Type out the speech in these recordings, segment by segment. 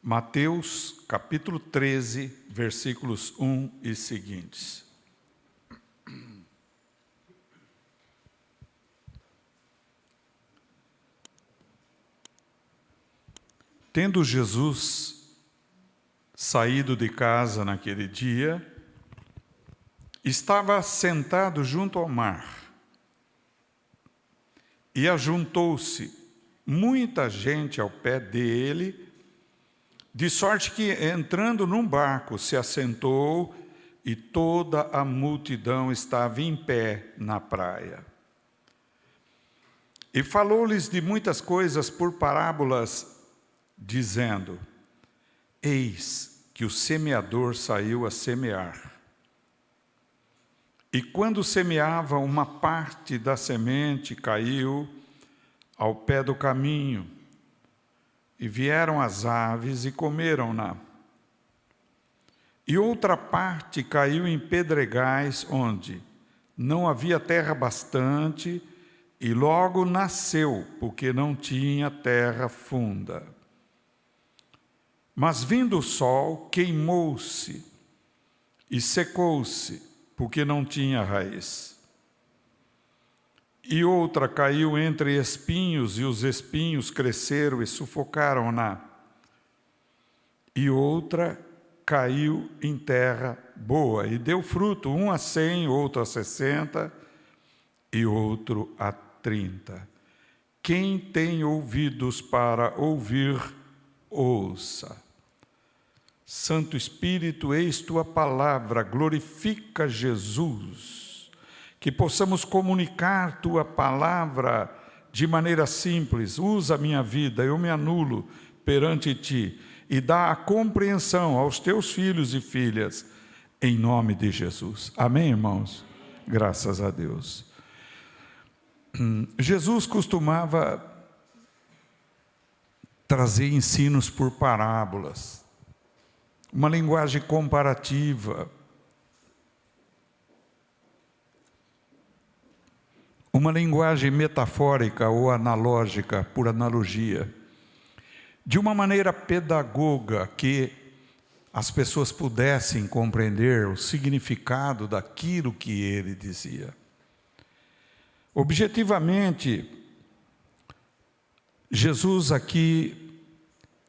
Mateus capítulo 13, versículos 1 e seguintes. Tendo Jesus saído de casa naquele dia, estava sentado junto ao mar, e ajuntou-se muita gente ao pé dele, de sorte que, entrando num barco, se assentou, e toda a multidão estava em pé na praia. E falou-lhes de muitas coisas por parábolas, dizendo: Eis que o semeador saiu a semear. E quando semeava, uma parte da semente caiu ao pé do caminho, e vieram as aves e comeram-na. E outra parte caiu em pedregais, onde não havia terra bastante, e logo nasceu, porque não tinha terra funda. Mas vindo o sol, queimou-se e secou-se, porque não tinha raiz. E outra caiu entre espinhos, e os espinhos cresceram e sufocaram-na. E outra caiu em terra boa, e deu fruto, um a 100, outro a 60, e outro a 30. Quem tem ouvidos para ouvir, ouça. Santo Espírito, eis tua palavra, glorifica Jesus, que possamos comunicar tua palavra de maneira simples. Usa a minha vida, eu me anulo perante ti, e dá a compreensão aos teus filhos e filhas, em nome de Jesus. Amém, irmãos? Graças a Deus. Jesus costumava trazer ensinos por parábolas, uma linguagem comparativa, uma linguagem metafórica ou analógica, por analogia, de uma maneira pedagoga, que as pessoas pudessem compreender o significado daquilo que ele dizia. Objetivamente, Jesus aqui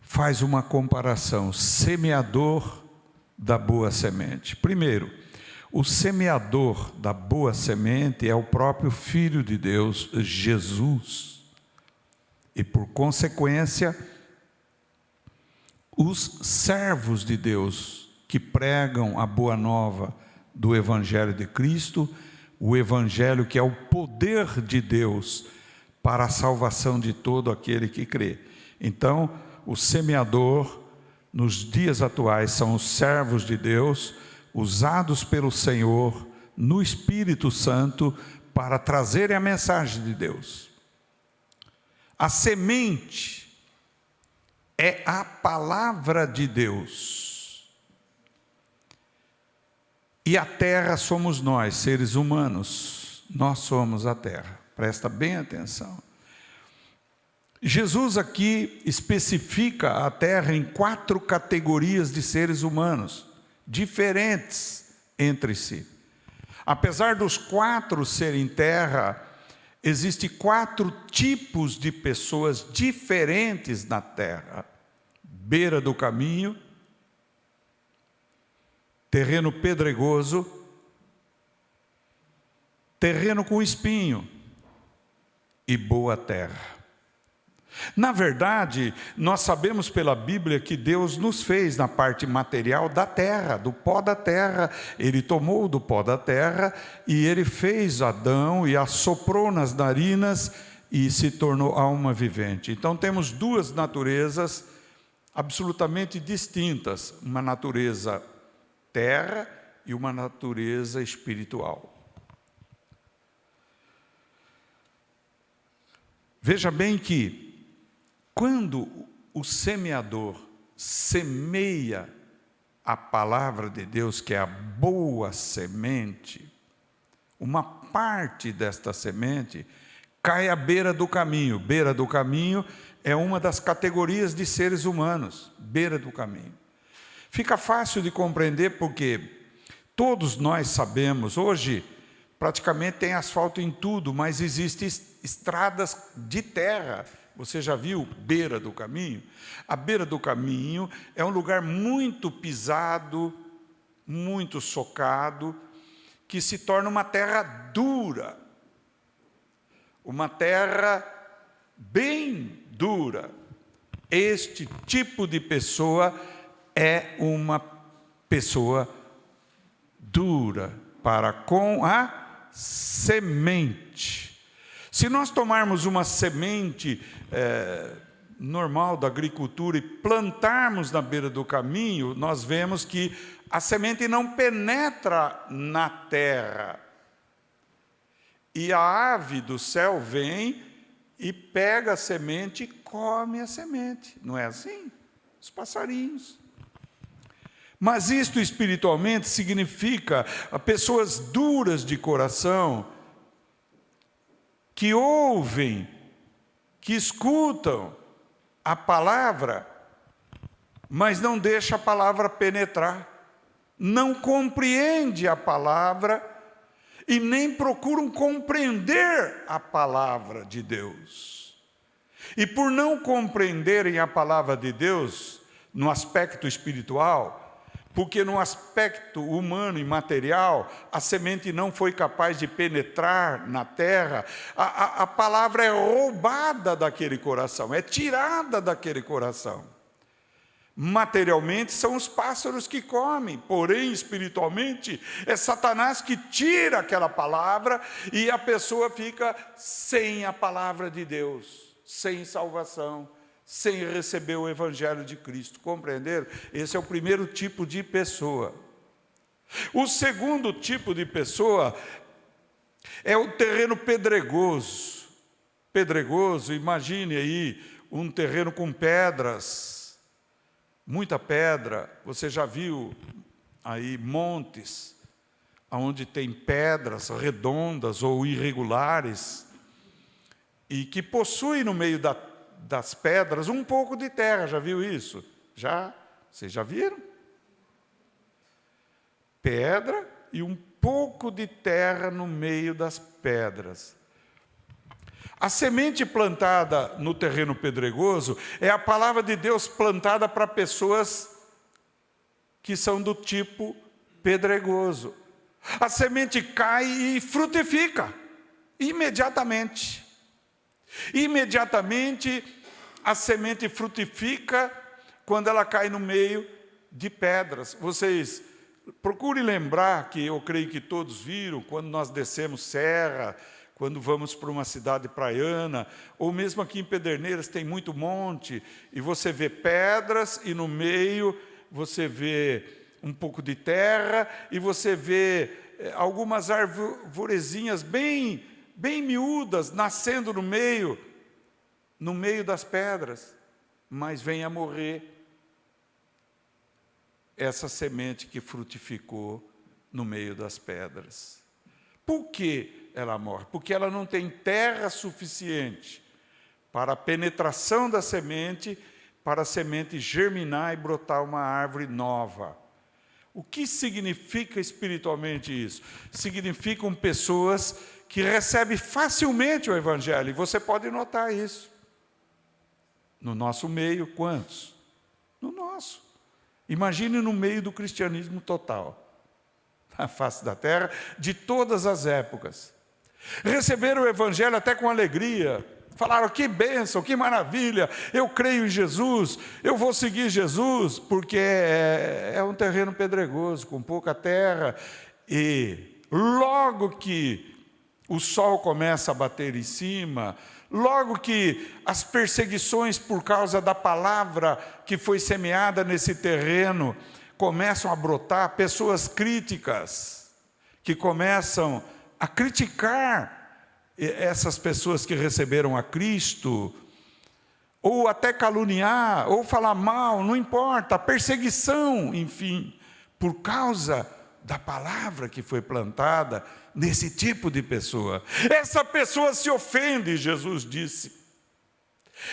faz uma comparação: semeador da boa semente. Primeiro, o semeador da boa semente é o próprio Filho de Deus, Jesus. E, por consequência, os servos de Deus que pregam a boa nova do Evangelho de Cristo, o Evangelho que é o poder de Deus para a salvação de todo aquele que crê. Então, o semeador, nos dias atuais, são os servos de Deus, usados pelo Senhor, no Espírito Santo, para trazerem a mensagem de Deus. A semente é a palavra de Deus. E a terra somos nós, seres humanos. Nós somos a terra. Presta bem atenção. Jesus aqui especifica a terra em 4 categorias de seres humanos, diferentes entre si. Apesar dos 4 serem terra, existem 4 tipos de pessoas diferentes na terra: beira do caminho, terreno pedregoso, terreno com espinho e boa terra. Na verdade, nós sabemos pela Bíblia que Deus nos fez na parte material da terra, do pó da terra. Ele tomou do pó da terra e Ele fez Adão e assoprou nas narinas e se tornou alma vivente. Então temos 2 naturezas absolutamente distintas, uma natureza terra e uma natureza espiritual. Veja bem que quando o semeador semeia a palavra de Deus, que é a boa semente, uma parte desta semente cai à beira do caminho. Beira do caminho é uma das categorias de seres humanos, beira do caminho. Fica fácil de compreender porque todos nós sabemos, hoje praticamente tem asfalto em tudo, mas existem estradas de terra. Você já viu beira do caminho? A beira do caminho é um lugar muito pisado, muito socado, que se torna uma terra dura, uma terra bem dura. Este tipo de pessoa é uma pessoa dura para com a semente. Se nós tomarmos uma semente normal da agricultura e plantarmos na beira do caminho, nós vemos que a semente não penetra na terra. E a ave do céu vem e pega a semente e come a semente. Não é assim? Os passarinhos. Mas isto espiritualmente significa pessoas duras de coração, que ouvem, que escutam a palavra, mas não deixa a palavra penetrar, não compreende a palavra e nem procuram compreender a palavra de Deus. E por não compreenderem a palavra de Deus no aspecto espiritual, porque no aspecto humano e material, a semente não foi capaz de penetrar na terra, a palavra é roubada daquele coração, é tirada daquele coração. Materialmente são os pássaros que comem, porém espiritualmente é Satanás que tira aquela palavra e a pessoa fica sem a palavra de Deus, sem salvação, sem receber o Evangelho de Cristo. Compreenderam? Esse é o primeiro tipo de pessoa. O segundo tipo de pessoa é o terreno pedregoso. Pedregoso, imagine aí um terreno com pedras, muita pedra. Você já viu aí montes onde tem pedras redondas ou irregulares e que possuem no meio das pedras um pouco de terra. Já viu isso? Já? Vocês já viram? Pedra e um pouco de terra no meio das pedras. A semente plantada no terreno pedregoso é a palavra de Deus plantada para pessoas que são do tipo pedregoso. A semente cai e frutifica imediatamente. Imediatamente a semente frutifica quando ela cai no meio de pedras. Vocês procurem lembrar, que eu creio que todos viram, quando nós descemos serra, quando vamos para uma cidade praiana, ou mesmo aqui em Pederneiras tem muito monte, e você vê pedras e no meio você vê um pouco de terra e você vê algumas arvorezinhas bem miúdas nascendo no meio das pedras, mas vem a morrer essa semente que frutificou no meio das pedras. Por que ela morre? Porque ela não tem terra suficiente para a penetração da semente, para a semente germinar e brotar uma árvore nova. O que significa espiritualmente isso? Significam pessoas que recebem facilmente o Evangelho, e você pode notar isso. No nosso meio, quantos? No nosso. Imagine no meio do cristianismo total, na face da terra, de todas as épocas. Receberam o Evangelho até com alegria, falaram: que bênção, que maravilha, eu creio em Jesus, eu vou seguir Jesus, porque é um terreno pedregoso, com pouca terra, e logo que o sol começa a bater em cima, logo que as perseguições por causa da palavra que foi semeada nesse terreno começam a brotar, pessoas críticas que começam a criticar essas pessoas que receberam a Cristo, ou até caluniar, ou falar mal, não importa, perseguição, enfim, por causa da palavra que foi plantada nesse tipo de pessoa. Essa pessoa se ofende, Jesus disse.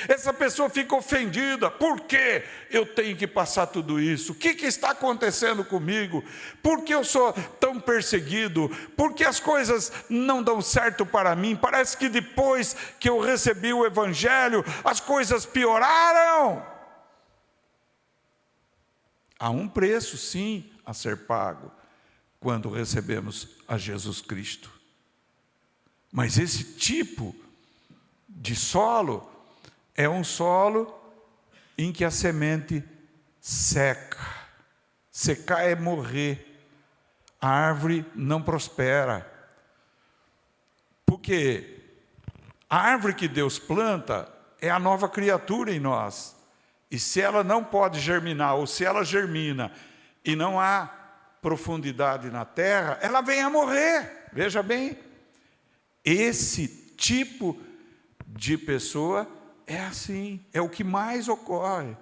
Essa pessoa fica ofendida. Por que eu tenho que passar tudo isso? O que está acontecendo comigo? Por que eu sou tão perseguido? Por que as coisas não dão certo para mim? Parece que depois que eu recebi o Evangelho, as coisas pioraram. Há um preço, sim, a ser pago quando recebemos a Jesus Cristo. Mas esse tipo de solo é um solo em que a semente seca. Secar é morrer. A árvore não prospera. Porque a árvore que Deus planta é a nova criatura em nós. E se ela não pode germinar, ou se ela germina e não há profundidade na terra, ela vem a morrer. Veja bem, esse tipo de pessoa é assim, é o que mais ocorre.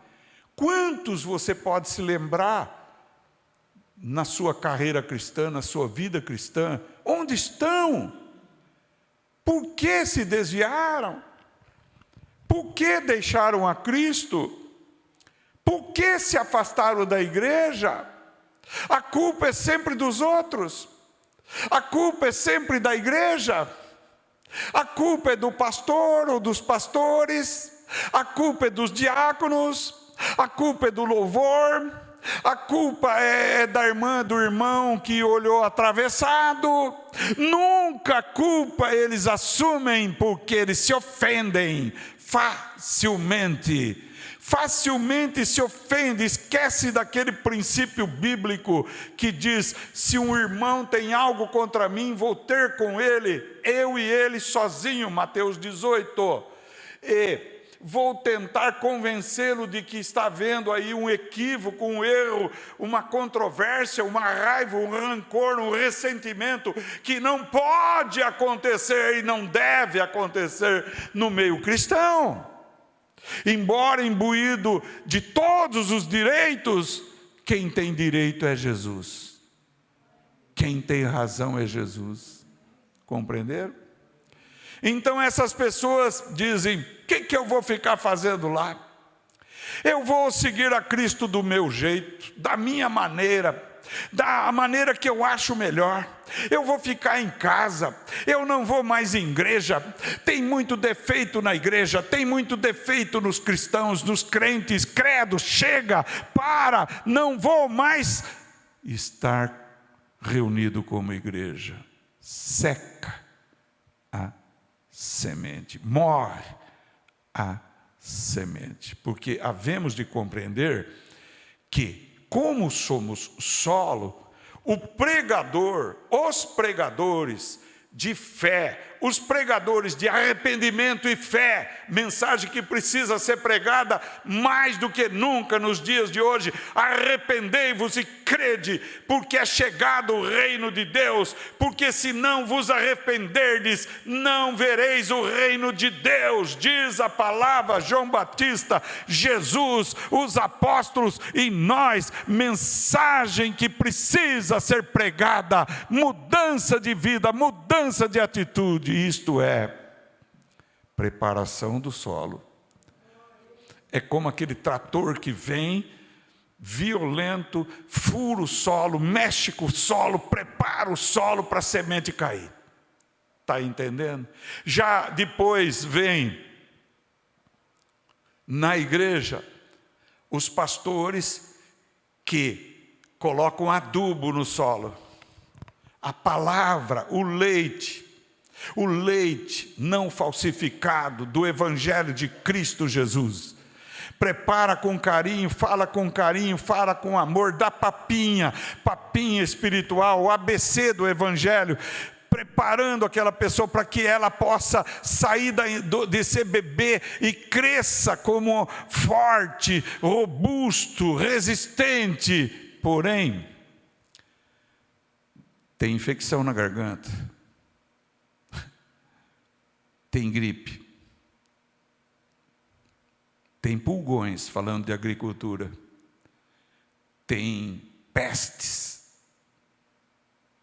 Quantos você pode se lembrar na sua carreira cristã, na sua vida cristã? Onde estão? Por que se desviaram? Por que deixaram a Cristo? Por que se afastaram da igreja? A culpa é sempre dos outros. A culpa é sempre da igreja. A culpa é do pastor ou dos pastores, a culpa é dos diáconos, a culpa é do louvor, a culpa é da irmã, do irmão que olhou atravessado. Nunca a culpa eles assumem, porque eles se ofendem facilmente. Facilmente se ofende, esquece daquele princípio bíblico que diz: se um irmão tem algo contra mim, vou ter com ele, eu e ele sozinho, Mateus 18, e vou tentar convencê-lo de que está havendo aí um equívoco, um erro, uma controvérsia, uma raiva, um rancor, um ressentimento, que não pode acontecer e não deve acontecer no meio cristão. Embora imbuído de todos os direitos, quem tem direito é Jesus. Quem tem razão é Jesus. Compreenderam? Então essas pessoas dizem: o que eu vou ficar fazendo lá? Eu vou seguir a Cristo do meu jeito, da minha maneira, da maneira que eu acho melhor. Eu vou ficar em casa, eu não vou mais em igreja. Tem muito defeito na igreja, tem muito defeito nos cristãos, nos crentes. Credo, chega, para, não vou mais estar reunido como igreja. Seca a semente, morre a semente, porque havemos de compreender que, como somos solo, o pregador, os pregadores de fé, os pregadores de arrependimento e fé, mensagem que precisa ser pregada mais do que nunca nos dias de hoje: arrependei-vos e crede, porque é chegado o reino de Deus, porque se não vos arrependerdes, não vereis o reino de Deus, diz a palavra. João Batista, Jesus, os apóstolos e nós, mensagem que precisa ser pregada, mudança de vida, mudança de atitude. Isto é preparação do solo. É como aquele trator que vem violento, fura o solo, mexe com o solo, prepara o solo para a semente cair. Está entendendo? Já depois vem na igreja os pastores que colocam adubo no solo. A palavra, o leite não falsificado do Evangelho de Cristo Jesus. Prepara com carinho, fala com amor, dá papinha espiritual, o ABC do Evangelho, preparando aquela pessoa para que ela possa sair de ser bebê e cresça como forte, robusto, resistente. Porém, tem infecção na garganta, tem gripe, tem pulgões, falando de agricultura, tem pestes,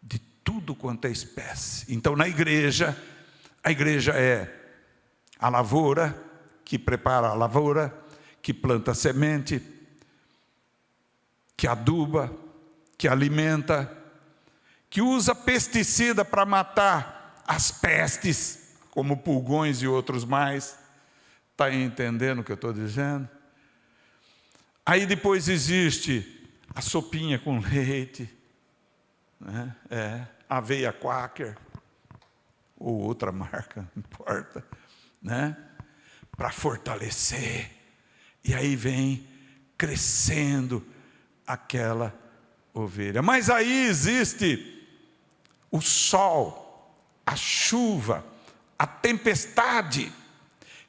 de tudo quanto é espécie. Então, na igreja, a igreja é a lavoura que prepara a lavoura, que planta a semente, que aduba, que alimenta, que usa pesticida para matar as pestes, como pulgões e outros mais. Está entendendo o que eu estou dizendo? Aí depois existe a sopinha com leite, né? Aveia Quaker, ou outra marca, não importa, né? Para fortalecer. E aí vem crescendo aquela ovelha. Mas aí existe o sol, a chuva, a tempestade,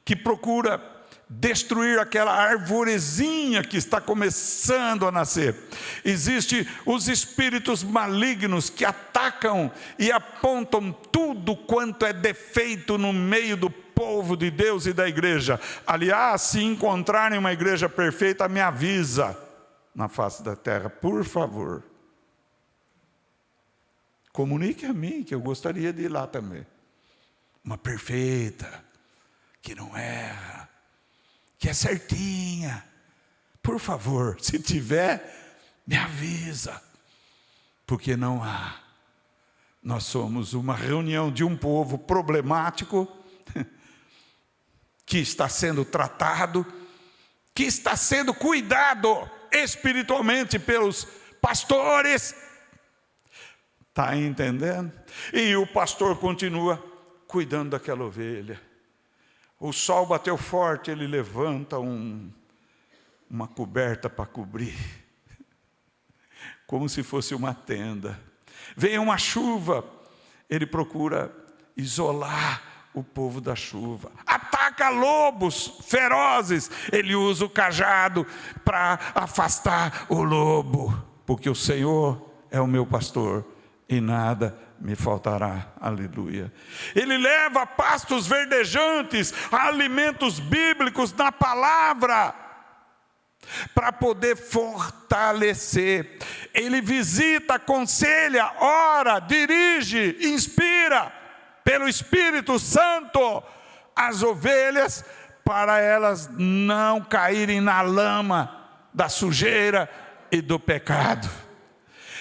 que procura destruir aquela arvorezinha que está começando a nascer. Existem os espíritos malignos que atacam e apontam tudo quanto é defeito no meio do povo de Deus e da igreja. Aliás, se encontrarem uma igreja perfeita, me avisa na face da terra, por favor. Comunique a mim, que eu gostaria de ir lá também. Uma perfeita, que não erra, que é certinha. Por favor, se tiver, me avisa. Porque não há. Nós somos uma reunião de um povo problemático, que está sendo tratado, que está sendo cuidado espiritualmente pelos pastores. Está entendendo? E o pastor continua cuidando daquela ovelha. O sol bateu forte, ele levanta uma coberta para cobrir, como se fosse uma tenda. Vem uma chuva, ele procura isolar o povo da chuva. Ataca lobos ferozes, ele usa o cajado para afastar o lobo, porque o Senhor é o meu pastor e nada me faltará, aleluia. Ele leva pastos verdejantes, alimentos bíblicos na palavra, para poder fortalecer. Ele visita, aconselha, ora, dirige, inspira, pelo Espírito Santo, as ovelhas, para elas não caírem na lama da sujeira e do pecado.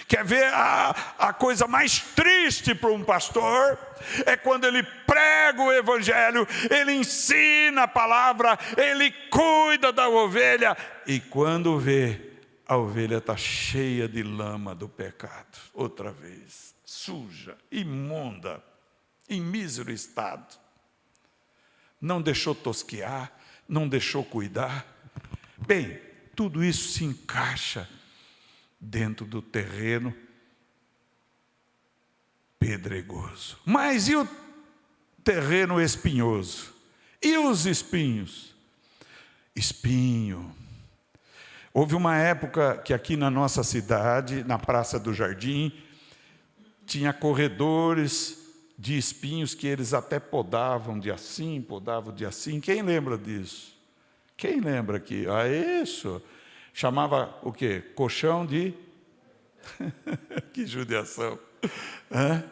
Quer ver a coisa mais triste para um pastor? É quando ele prega o evangelho, ele ensina a palavra, ele cuida da ovelha, e quando vê, a ovelha está cheia de lama do pecado, outra vez, suja, imunda, em mísero estado. Não deixou tosquear, não deixou cuidar. Bem, tudo isso se encaixa dentro do terreno pedregoso. Mas e o terreno espinhoso? E os espinhos? Espinho. Houve uma época que aqui na nossa cidade, na Praça do Jardim, tinha corredores de espinhos que eles até podavam de assim, podavam de assim. Quem lembra disso? Quem lembra aqui? Ah, isso. Chamava o quê? Colchão de... que judiação.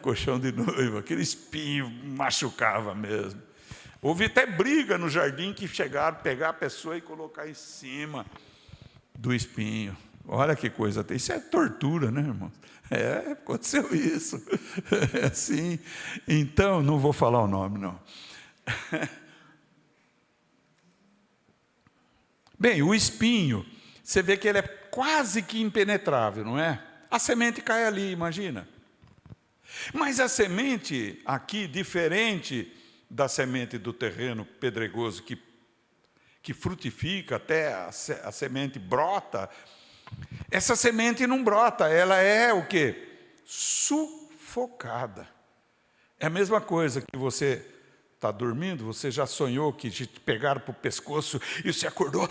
Colchão de noiva. Aquele espinho machucava mesmo. Houve até briga no jardim que chegaram a pegar a pessoa e colocar em cima do espinho. Olha que coisa. Isso é tortura, né, irmão? Aconteceu isso. É assim. Então, não vou falar o nome, não. Bem, o espinho, você vê que ele é quase que impenetrável, não é? A semente cai ali, imagina. Mas a semente aqui, diferente da semente do terreno pedregoso, que frutifica até a semente brota, essa semente não brota, ela é o quê? Sufocada. É a mesma coisa que você está dormindo, você já sonhou que te pegaram para o pescoço e você acordou,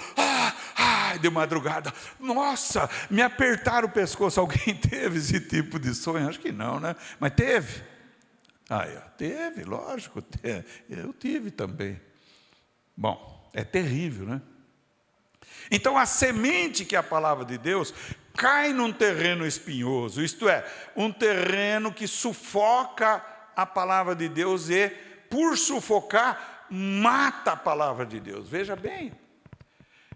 de madrugada, nossa, me apertaram o pescoço. Alguém teve esse tipo de sonho? Acho que não, né? Mas teve. Teve, lógico, eu tive também. Bom, é terrível, né? Então a semente, que é a palavra de Deus, cai num terreno espinhoso, isto é, um terreno que sufoca a palavra de Deus e, por sufocar, mata a palavra de Deus. Veja bem.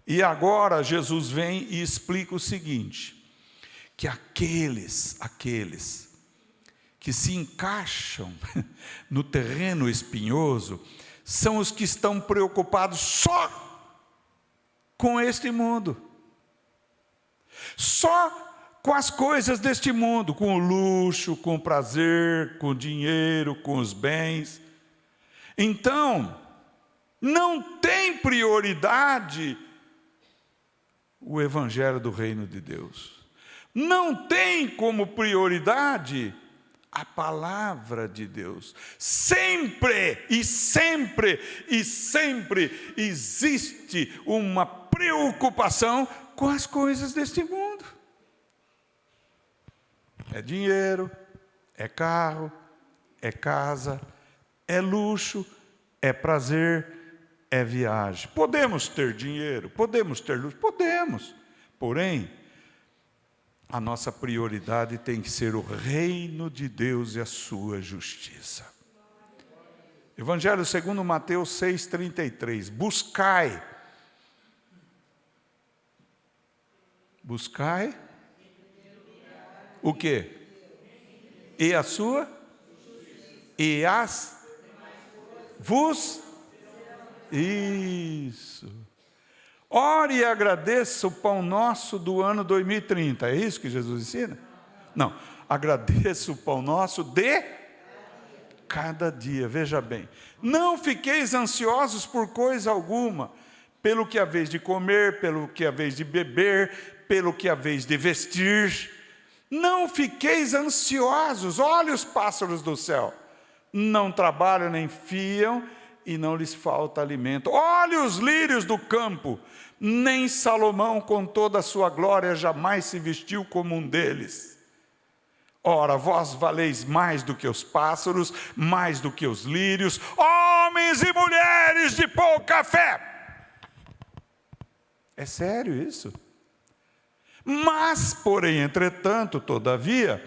E agora Jesus vem e explica o seguinte, que aqueles que se encaixam no terreno espinhoso são os que estão preocupados só com este mundo, só com as coisas deste mundo, com o luxo, com o prazer, com o dinheiro, com os bens. Então, não tem prioridade o evangelho do reino de Deus. Não tem como prioridade a palavra de Deus. Sempre e sempre e sempre existe uma preocupação com as coisas deste mundo. É dinheiro, é carro, é casa, é luxo, é prazer, é viagem. Podemos ter dinheiro, podemos ter luxo, podemos. Porém, a nossa prioridade tem que ser o reino de Deus e a sua justiça. Evangelho segundo Mateus 6,33. Buscai. Buscai. O quê? E a sua? E as? Vos? Isso. Ore e agradeça o pão nosso do ano 2030. É isso que Jesus ensina? Não. Agradeça o pão nosso de cada dia. Veja bem. Não fiqueis ansiosos por coisa alguma, pelo que haveis de comer, pelo que haveis de beber, pelo que haveis de vestir. Não fiqueis ansiosos. Olhe os pássaros do céu. Não trabalham nem fiam, e não lhes falta alimento. Olhe os lírios do campo, nem Salomão com toda a sua glória jamais se vestiu como um deles. Ora, vós valeis mais do que os pássaros, mais do que os lírios, homens e mulheres de pouca fé. É sério isso? Mas, porém, entretanto, todavia,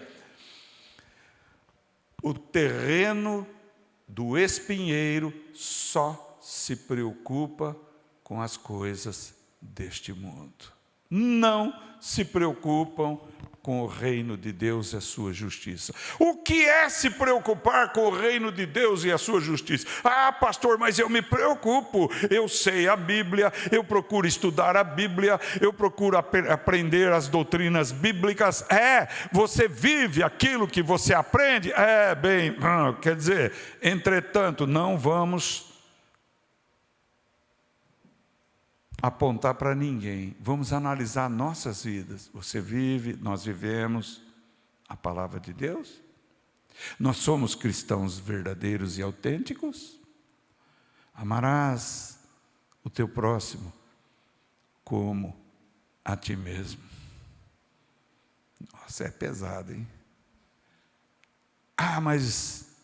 o terreno do espinheiro só se preocupa com as coisas deste mundo. Não se preocupam com o reino de Deus e a sua justiça. O que é se preocupar com o reino de Deus e a sua justiça? Ah, pastor, mas eu me preocupo. Eu sei a Bíblia, eu procuro estudar a Bíblia, eu procuro aprender as doutrinas bíblicas. Você vive aquilo que você aprende? Quer dizer, entretanto, não vamos apontar para ninguém. Vamos analisar nossas vidas. Você vive, nós vivemos a palavra de Deus? Nós somos cristãos verdadeiros e autênticos? Amarás o teu próximo como a ti mesmo. Nossa, é pesado, hein? Mas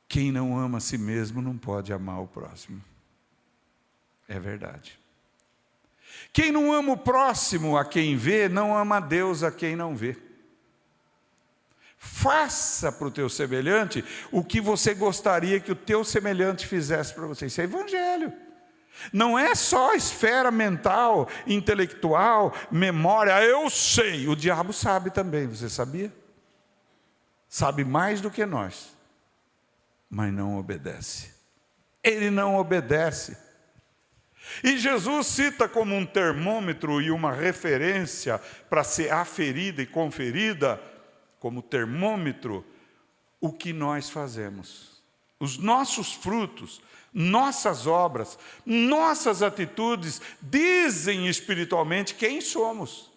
quem não ama a si mesmo não pode amar o próximo. É verdade. Quem não ama o próximo a quem vê, não ama a Deus a quem não vê. Faça para o teu semelhante o que você gostaria que o teu semelhante fizesse para você. Isso é evangelho. Não é só esfera mental, intelectual, memória. Eu sei, o diabo sabe também, você sabia? Sabe mais do que nós, mas não obedece. Ele não obedece. E Jesus cita como um termômetro e uma referência para ser aferida e conferida, como termômetro, o que nós fazemos. Os nossos frutos, nossas obras, nossas atitudes, dizem espiritualmente quem somos.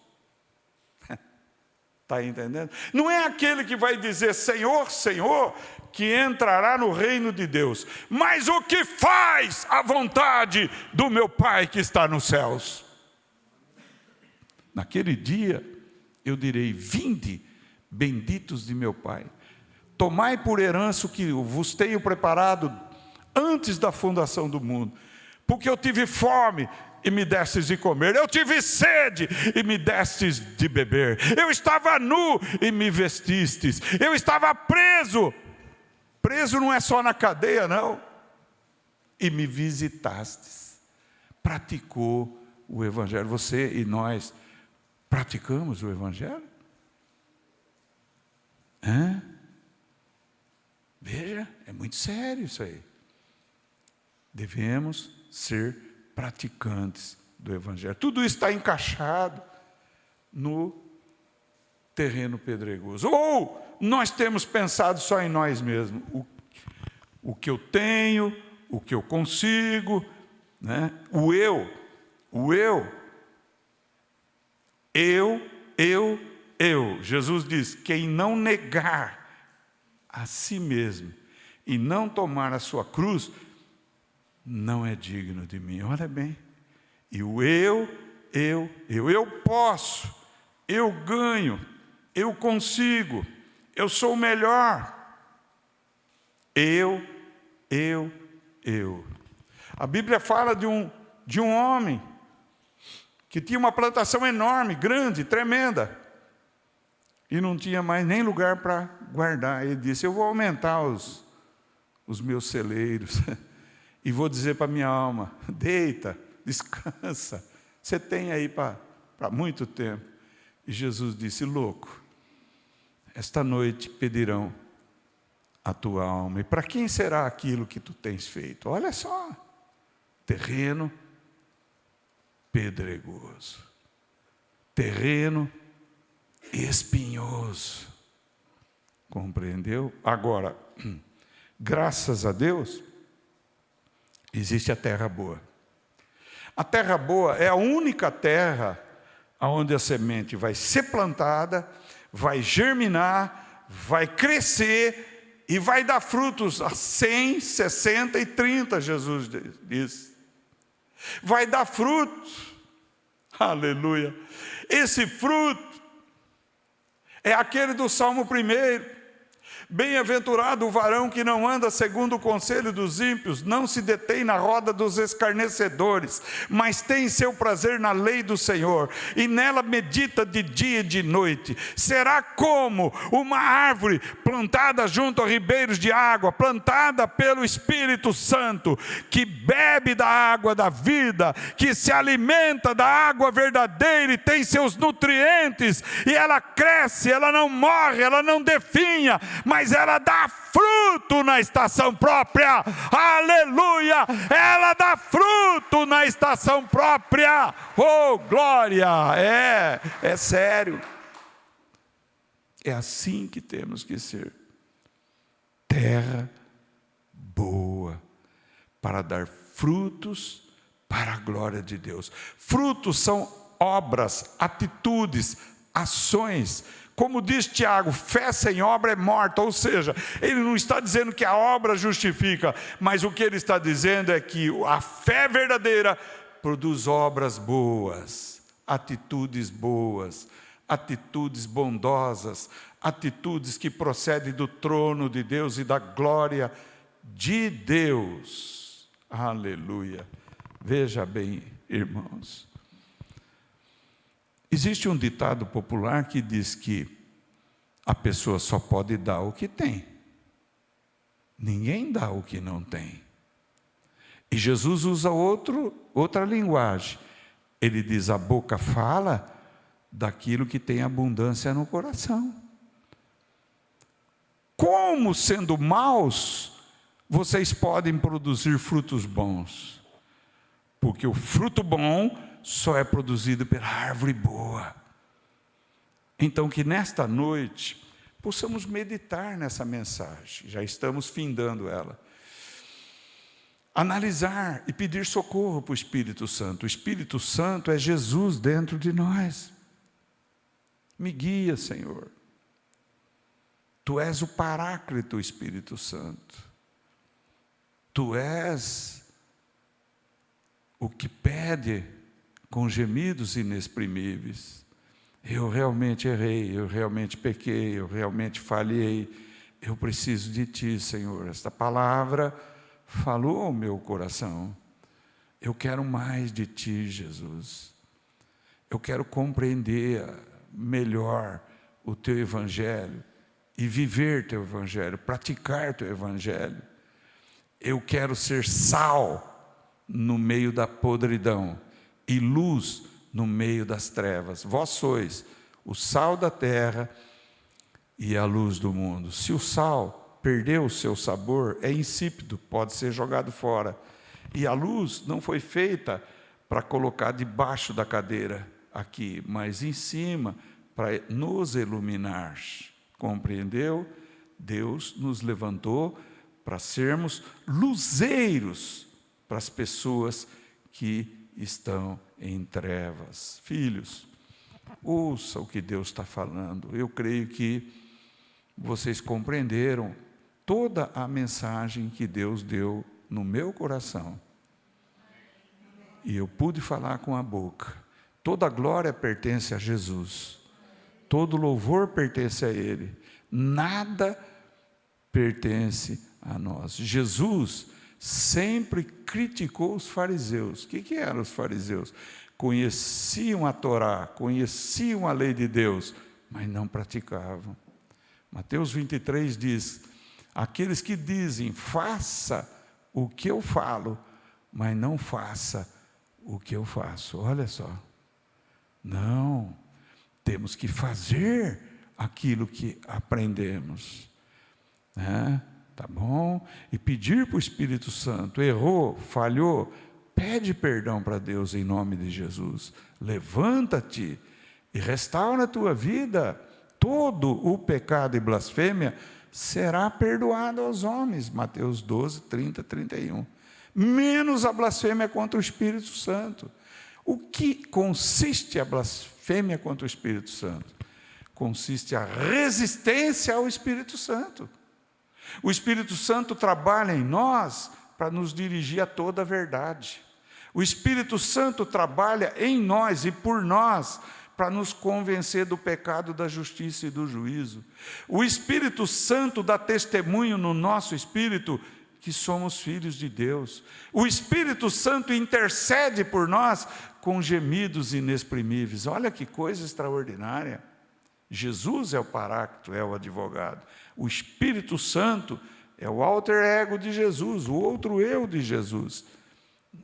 Está entendendo? Não é aquele que vai dizer Senhor, Senhor, que entrará no reino de Deus, mas o que faz a vontade do meu Pai que está nos céus. Naquele dia eu direi: vinde, benditos de meu Pai, tomai por herança o que vos tenho preparado antes da fundação do mundo, porque eu tive fome e me destes de comer, eu tive sede e me destes de beber, eu estava nu e me vestistes, eu estava preso Preso não é só na cadeia, não. E me visitastes. Praticou o Evangelho. Você e nós praticamos o Evangelho? Veja, é muito sério isso aí. Devemos ser praticantes do Evangelho. Tudo isso está encaixado no terreno pedregoso. Ou nós temos pensado só em nós mesmos. O que eu tenho, o que eu consigo, né? O eu. Jesus diz, quem não negar a si mesmo e não tomar a sua cruz, não é digno de mim. Olha bem. E o eu posso, eu ganho, eu consigo, eu sou o melhor. Eu. A Bíblia fala de um homem que tinha uma plantação enorme, grande, tremenda, e não tinha mais nem lugar para guardar. Ele disse, eu vou aumentar os meus celeiros e vou dizer para minha alma, deita, descansa, você tem aí para muito tempo. E Jesus disse, louco, esta noite pedirão a tua alma. E para quem será aquilo que tu tens feito? Olha só, terreno pedregoso, terreno espinhoso. Compreendeu? Agora, graças a Deus, existe a terra boa. A terra boa é a única terra onde a semente vai ser plantada, vai germinar, vai crescer e vai dar frutos a 100, 60 e 30, Jesus diz. Vai dar frutos. Aleluia. Esse fruto é aquele do Salmo 1. Bem-aventurado o varão que não anda segundo o conselho dos ímpios, não se detém na roda dos escarnecedores, mas tem seu prazer na lei do Senhor, e nela medita de dia e de noite. Será como uma árvore plantada junto a ribeiros de água, plantada pelo Espírito Santo, que bebe da água da vida, que se alimenta da água verdadeira e tem seus nutrientes, e ela cresce, ela não morre, ela não definha, mas ela dá fruto na estação própria. Aleluia! Ela dá fruto na estação própria. Oh, glória! É sério. É assim que temos que ser. Terra boa, para dar frutos para a glória de Deus. Frutos são obras, atitudes, ações. Como diz Tiago, fé sem obra é morta, ou seja, ele não está dizendo que a obra justifica, mas o que ele está dizendo é que a fé verdadeira produz obras boas, atitudes bondosas, atitudes que procedem do trono de Deus e da glória de Deus. Aleluia. Veja bem, irmãos. Existe um ditado popular que diz que a pessoa só pode dar o que tem. Ninguém dá o que não tem. E Jesus usa outra linguagem. Ele diz, a boca fala daquilo que tem abundância no coração. Como, sendo maus, vocês podem produzir frutos bons? Porque o fruto bom só é produzido pela árvore boa. Então, que nesta noite possamos meditar nessa mensagem, já estamos findando ela. Analisar e pedir socorro para o Espírito Santo. O Espírito Santo é Jesus dentro de nós. Me guia, Senhor. Tu és o Paráclito, Espírito Santo. Tu és o que pede com gemidos inexprimíveis. Eu realmente errei, eu realmente pequei, eu realmente falhei. Eu preciso de Ti, Senhor. Esta palavra falou ao meu coração. Eu quero mais de Ti, Jesus. Eu quero compreender melhor o Teu Evangelho e viver teu evangelho, praticar teu evangelho. Eu quero ser sal no meio da podridão e luz no meio das trevas. Vós sois o sal da terra e a luz do mundo. Se o sal perdeu o seu sabor, é insípido, pode ser jogado fora. E a luz não foi feita para colocar debaixo da cadeira aqui, mas em cima, para nos iluminar. Compreendeu? Deus nos levantou para sermos luzeiros para as pessoas que estão em trevas. Filhos, ouça o que Deus está falando. Eu creio que vocês compreenderam toda a mensagem que Deus deu no meu coração. E eu pude falar com a boca. Toda glória pertence a Jesus. Todo louvor pertence a Ele. Nada pertence a nós. Jesus sempre criticou os fariseus. O que eram os fariseus? Conheciam a Torá, conheciam a lei de Deus, mas não praticavam. Mateus 23 diz: aqueles que dizem, faça o que eu falo, mas não faça o que eu faço. Olha só. Não, temos que fazer aquilo que aprendemos. Tá bom? E pedir para o Espírito Santo. Errou, falhou, pede perdão para Deus em nome de Jesus. Levanta-te e restaura a tua vida. Todo o pecado e blasfêmia será perdoado aos homens. Mateus 12, 30, 31. Menos a blasfêmia contra o Espírito Santo. O que consiste a blasfêmia contra o Espírito Santo? Consiste a resistência ao Espírito Santo. O Espírito Santo trabalha em nós para nos dirigir a toda a verdade. O Espírito Santo trabalha em nós e por nós para nos convencer do pecado, da justiça e do juízo. O Espírito Santo dá testemunho no nosso espírito que somos filhos de Deus. O Espírito Santo intercede por nós com gemidos inexprimíveis. Olha que coisa extraordinária. Jesus é o Paráclito, é o advogado. O Espírito Santo é o alter ego de Jesus, o outro eu de Jesus,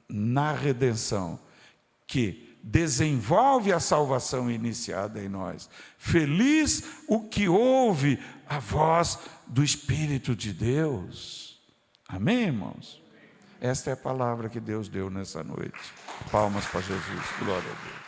na redenção, que desenvolve a salvação iniciada em nós. Feliz o que ouve a voz do Espírito de Deus. Amém, irmãos? Esta é a palavra que Deus deu nessa noite. Palmas para Jesus. Glória a Deus.